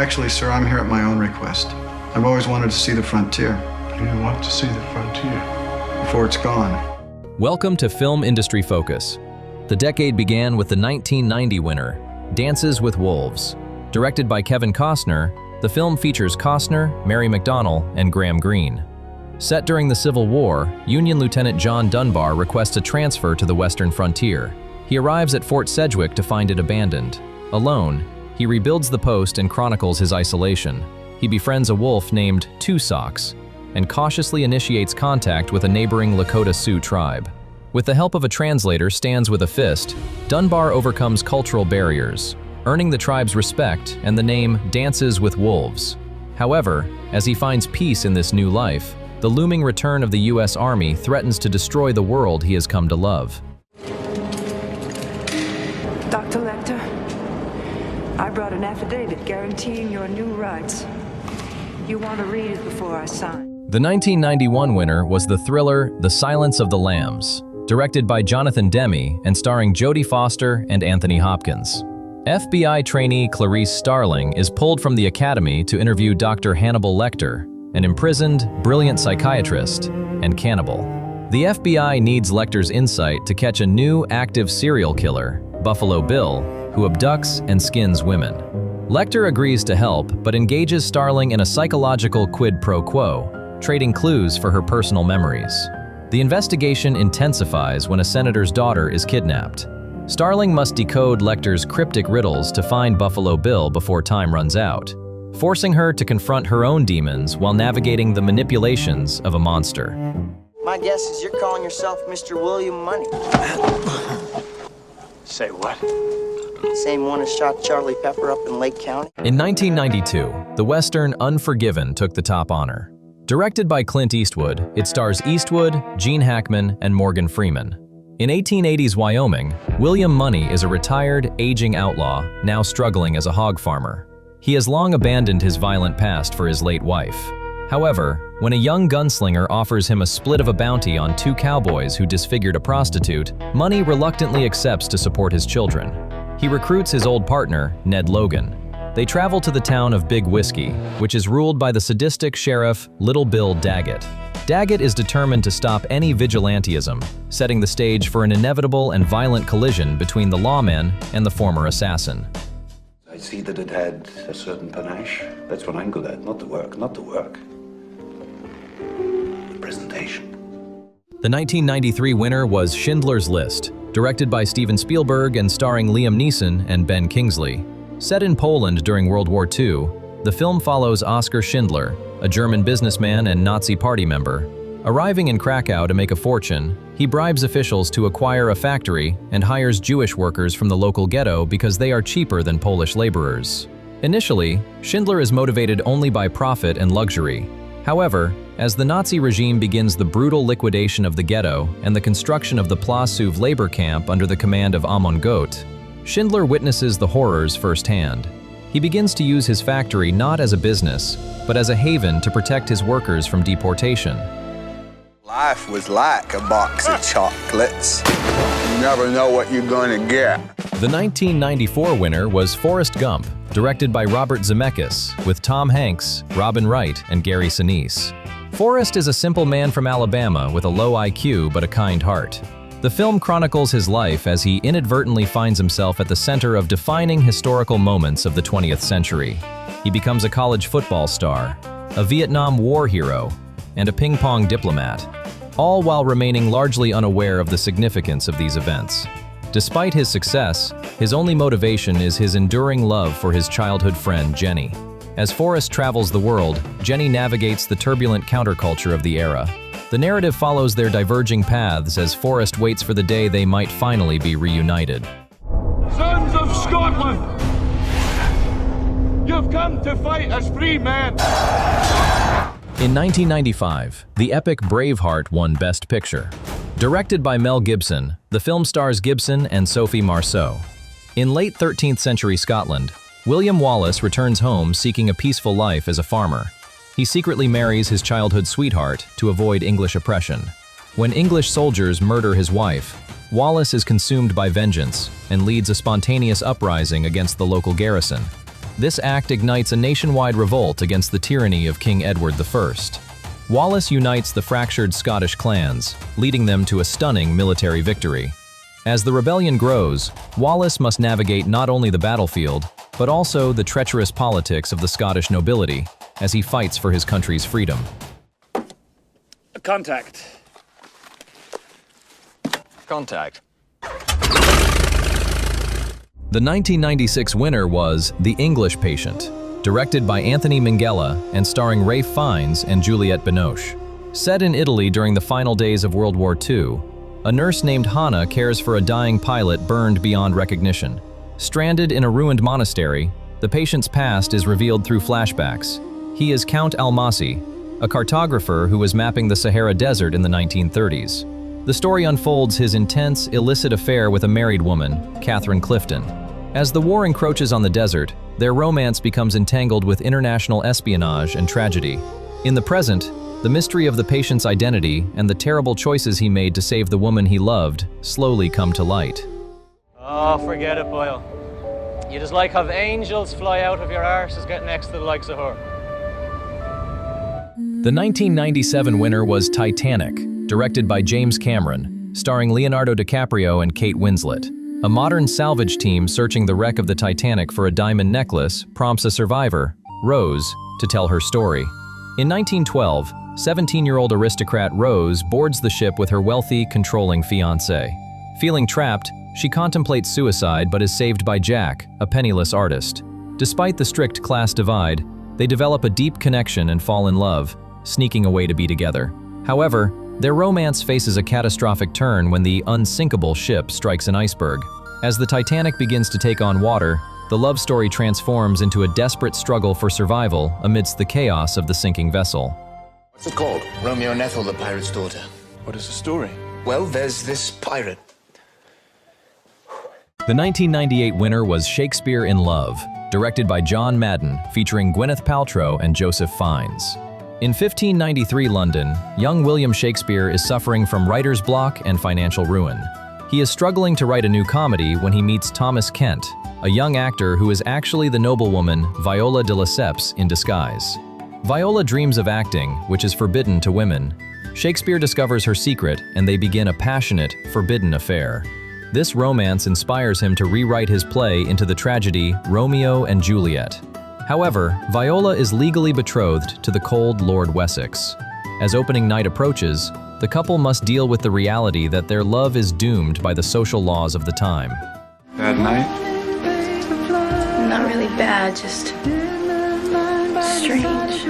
Actually, sir, I'm here at my own request. I've always wanted to see the frontier. You want to see the frontier? Before it's gone. Welcome to Film Industry Focus. The decade began with the 1990 winner, Dances with Wolves. Directed by Kevin Costner, the film features Costner, Mary McDonnell, and Graham Greene. Set during the Civil War, Union Lieutenant John Dunbar requests a transfer to the western frontier. He arrives at Fort Sedgwick to find it abandoned. Alone, he rebuilds the post and chronicles his isolation. He befriends a wolf named Two Socks and cautiously initiates contact with a neighboring Lakota Sioux tribe. With the help of a translator stands with a fist, Dunbar overcomes cultural barriers, earning the tribe's respect and the name Dances with Wolves. However, as he finds peace in this new life, the looming return of the U.S. Army threatens to destroy the world he has come to love. Dr. Lecter, I brought an affidavit guaranteeing your new rights. You want to read it before I sign? The 1991 winner was the thriller The Silence of the Lambs, directed by Jonathan Demme and starring Jodie Foster and Anthony Hopkins. FBI trainee Clarice Starling is pulled from the academy to interview Dr. Hannibal Lecter, an imprisoned, brilliant psychiatrist and cannibal. The FBI needs Lecter's insight to catch a new, active serial killer, Buffalo Bill, who abducts and skins women. Lecter agrees to help, but engages Starling in a psychological quid pro quo, trading clues for her personal memories. The investigation intensifies when a senator's daughter is kidnapped. Starling must decode Lecter's cryptic riddles to find Buffalo Bill before time runs out, forcing her to confront her own demons while navigating the manipulations of a monster. My guess is you're calling yourself Mr. William Money. Say what? Same one as shot Charlie Pepper up in Lake County. In 1992, the Western Unforgiven took the top honor. Directed by Clint Eastwood, it stars Eastwood, Gene Hackman, and Morgan Freeman. In 1880s Wyoming, William Money is a retired, aging outlaw, now struggling as a hog farmer. He has long abandoned his violent past for his late wife. However, when a young gunslinger offers him a split of a bounty on two cowboys who disfigured a prostitute, Money reluctantly accepts to support his children. He recruits his old partner, Ned Logan. They travel to the town of Big Whiskey, which is ruled by the sadistic sheriff Little Bill Daggett. Daggett is determined to stop any vigilantism, setting the stage for an inevitable and violent collision between the lawman and the former assassin. I see that it had a certain panache. That's what I'm good at, not the work, not the work. The presentation. The 1993 winner was Schindler's List, directed by Steven Spielberg and starring Liam Neeson and Ben Kingsley. Set in Poland during World War II, the film follows Oskar Schindler, a German businessman and Nazi party member. Arriving in Krakow to make a fortune, he bribes officials to acquire a factory and hires Jewish workers from the local ghetto because they are cheaper than Polish laborers. Initially, Schindler is motivated only by profit and luxury. However, as the Nazi regime begins the brutal liquidation of the ghetto and the construction of the Płaszów labor camp under the command of Amon Goth, Schindler witnesses the horrors firsthand. He begins to use his factory not as a business, but as a haven to protect his workers from deportation. Life was like a box of chocolates. You never know what you're going to get. The 1994 winner was Forrest Gump, directed by Robert Zemeckis, with Tom Hanks, Robin Wright, and Gary Sinise. Forrest is a simple man from Alabama with a low IQ but a kind heart. The film chronicles his life as he inadvertently finds himself at the center of defining historical moments of the 20th century. He becomes a college football star, a Vietnam War hero, and a ping-pong diplomat, all while remaining largely unaware of the significance of these events. Despite his success, his only motivation is his enduring love for his childhood friend, Jenny. As Forrest travels the world, Jenny navigates the turbulent counterculture of the era. The narrative follows their diverging paths as Forrest waits for the day they might finally be reunited. Sons of Scotland! You've come to fight as free men! In 1995, the epic Braveheart won Best Picture. Directed by Mel Gibson, the film stars Gibson and Sophie Marceau. In late 13th century Scotland, William Wallace returns home seeking a peaceful life as a farmer. He secretly marries his childhood sweetheart to avoid English oppression. When English soldiers murder his wife, Wallace is consumed by vengeance and leads a spontaneous uprising against the local garrison. This act ignites a nationwide revolt against the tyranny of King Edward I. Wallace unites the fractured Scottish clans, leading them to a stunning military victory. As the rebellion grows, Wallace must navigate not only the battlefield, but also the treacherous politics of the Scottish nobility as he fights for his country's freedom. Contact. Contact. The 1996 winner was The English Patient, directed by Anthony Minghella and starring Ralph Fiennes and Juliette Binoche. Set in Italy during the final days of World War II, a nurse named Hannah cares for a dying pilot burned beyond recognition. Stranded in a ruined monastery, the patient's past is revealed through flashbacks. He is Count Almasi, a cartographer who was mapping the Sahara Desert in the 1930s. The story unfolds his intense, illicit affair with a married woman, Catherine Clifton. As the war encroaches on the desert, their romance becomes entangled with international espionage and tragedy. In the present, the mystery of the patient's identity and the terrible choices he made to save the woman he loved slowly come to light. Oh, forget it, Boyle. You just like have angels fly out of your arse as get next to the likes of her. The 1997 winner was Titanic, directed by James Cameron, starring Leonardo DiCaprio and Kate Winslet. A modern salvage team searching the wreck of the Titanic for a diamond necklace prompts a survivor, Rose, to tell her story. In 1912, 17-year-old aristocrat Rose boards the ship with her wealthy, controlling fiancé. Feeling trapped, she contemplates suicide but is saved by Jack, a penniless artist. Despite the strict class divide, they develop a deep connection and fall in love, sneaking away to be together. However, their romance faces a catastrophic turn when the unsinkable ship strikes an iceberg. As the Titanic begins to take on water, the love story transforms into a desperate struggle for survival amidst the chaos of the sinking vessel. What's it called? Romeo and Ethel, the pirate's daughter. What is the story? Well, there's this pirate. The 1998 winner was Shakespeare in Love, directed by John Madden, featuring Gwyneth Paltrow and Joseph Fiennes. In 1593 London, young William Shakespeare is suffering from writer's block and financial ruin. He is struggling to write a new comedy when he meets Thomas Kent, a young actor who is actually the noblewoman Viola de Lesseps in disguise. Viola dreams of acting, which is forbidden to women. Shakespeare discovers her secret, and they begin a passionate, forbidden affair. This romance inspires him to rewrite his play into the tragedy Romeo and Juliet. However, Viola is legally betrothed to the cold Lord Wessex. As opening night approaches, the couple must deal with the reality that their love is doomed by the social laws of the time. Bad night? Not really bad, just strange.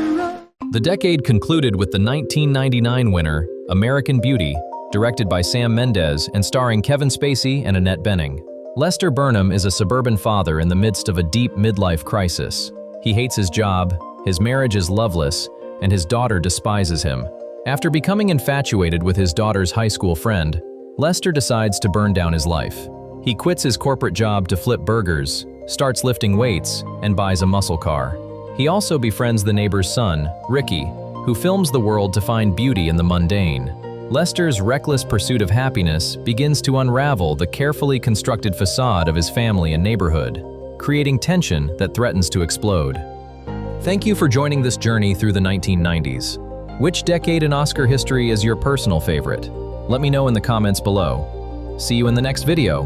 The decade concluded with the 1999 winner, American Beauty, directed by Sam Mendes and starring Kevin Spacey and Annette Bening. Lester Burnham is a suburban father in the midst of a deep midlife crisis. He hates his job, his marriage is loveless, and his daughter despises him. After becoming infatuated with his daughter's high school friend, Lester decides to burn down his life. He quits his corporate job to flip burgers, starts lifting weights, and buys a muscle car. He also befriends the neighbor's son, Ricky, who films the world to find beauty in the mundane. Lester's reckless pursuit of happiness begins to unravel the carefully constructed facade of his family and neighborhood, creating tension that threatens to explode. Thank you for joining this journey through the 1990s. Which decade in Oscar history is your personal favorite? Let me know in the comments below. See you in the next video.